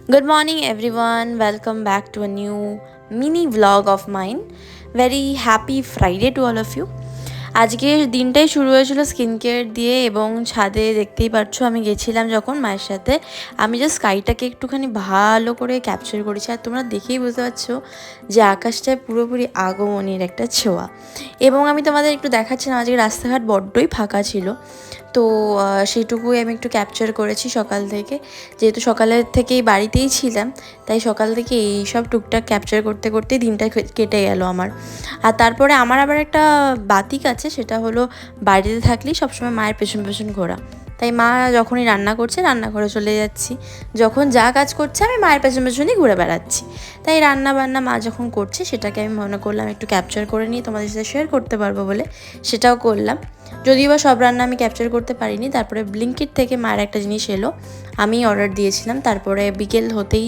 Good morning, everyone. Welcome back to a new mini vlog of mine. Very happy Friday to all of you. আজকের দিনটাই শুরু হয়েছিল skin care দিয়ে এবং ছাদে দেখতেই পাচ্ছ আমি গেছিলাম যখন মায়ের সাথে আমি জাস্ট স্কাইটাকে একটুখানি ভালো করে ক্যাপচার করেছি আর তোমরা দেখেই বুঝতে পারছো যে আকাশটায় পুরোপুরি আগমনের একটা ছোঁয়া এবং আমি তোমাদের একটু দেখাচ্ছিলাম আজকে রাস্তাঘাট বড্ডই ফাঁকা ছিল তো সেইটুকুই আমি একটু ক্যাপচার করেছি সকাল থেকে যেহেতু সকালের থেকেই বাড়িতেই ছিলাম তাই সকাল থেকে এই সব টুকটাক ক্যাপচার করতে করতে দিনটা কেটে গেল আমার। আর তারপরে আমার আবার একটা বাতিক আছে, সেটা হলো বাড়িতে থাকলেই সবসময় মায়ের পেছন পেছন ঘোরা। তাই মা যখনই রান্না করছে রান্নাঘরে চলে যাচ্ছি, যখন যা কাজ করছে আমি মায়ের পেছন পেছনই ঘুরে বেড়াচ্ছি। তাই রান্না বান্না মা যখন করছে সেটাকে আমি মনে করলাম একটু ক্যাপচার করে নিয়ে তোমাদের সাথে শেয়ার করতে পারবো বলে সেটাও করলাম। যদিও বা সব রান্না আমি ক্যাপচার করতে পারিনি। তারপরে ব্লিঙ্কিট থেকে মায়ের একটা জিনিস এলো, আমি অর্ডার দিয়েছিলাম। তারপরে বিকেল হতেই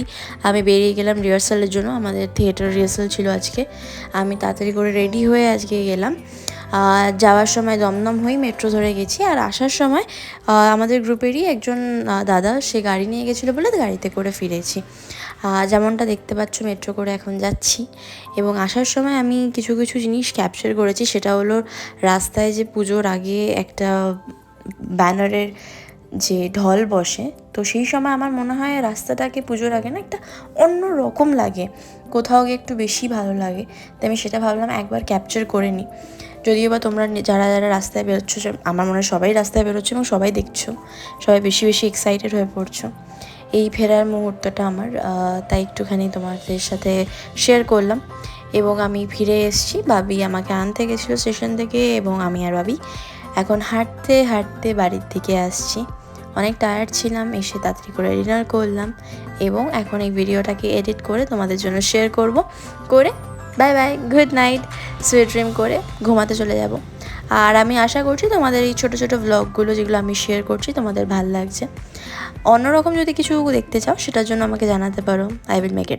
আমি বেরিয়ে গেলাম রিহার্সালের জন্য, আমাদের থিয়েটার রিহার্সাল ছিল আজকে। আমি তাড়াতাড়ি করে রেডি হয়ে আজকে গেলাম। যাওয়ার সময় দমদম হয়ে মেট্রো ধরে গেছি, আর আসার সময় আমাদের গ্রুপেরই একজন দাদা সে গাড়ি নিয়ে গেছিলো বলে গাড়িতে করে ফিরেছি। যেমনটা দেখতে পাচ্ছ মেট্রো করে এখন যাচ্ছি এবং আসার সময় আমি কিছু কিছু জিনিস ক্যাপচার করেছি। সেটা হলো রাস্তায় যে পুজোর আগে একটা ব্যানারের যে ঢল বসে, তো সেই সময় আমার মনে হয় রাস্তাটাকে পুজোর আগে না একটা অন্য রকম লাগে, কোথাও গিয়ে একটু বেশি ভালো লাগে। তাই আমি সেটা ভাবলাম একবার ক্যাপচার করে নিই। যদিও বা তোমরা যারা যারা রাস্তায় বেরোচ্ছ, আমার মনে হয় সবাই রাস্তায় বেরোচ্ছে এবং সবাই দেখছো, সবাই বেশি বেশি এক্সাইটেড হয়ে পড়ছো এই ফেরার মুহূর্তটা আমার, তাই একটুখানি তোমাদের সাথে শেয়ার করলাম। এবং আমি ফিরে এসেছি, বাবি আমাকে আনতে গেছিলো স্টেশন থেকে এবং আমি আর বাবি এখন হাঁটতে হাঁটতে বাড়ির দিকে আসছি। অনেক টায়ার্ড ছিলাম, এসে তাড়াতাড়ি করে ডিনার করলাম এবং এখন এই ভিডিওটাকে এডিট করে তোমাদের জন্য শেয়ার করে bye bye, good night, sweet dream করে ঘুমাতে চলে যাব। আর আমি আশা করছি তোমাদের এই ছোটো ছোটো ভ্লগগুলো যেগুলো আমি শেয়ার করছি তোমাদের ভালো লাগছে। অন্যরকম যদি কিছু দেখতে চাও সেটার জন্য আমাকে জানাতে পারো, আই উইল মেক ইট।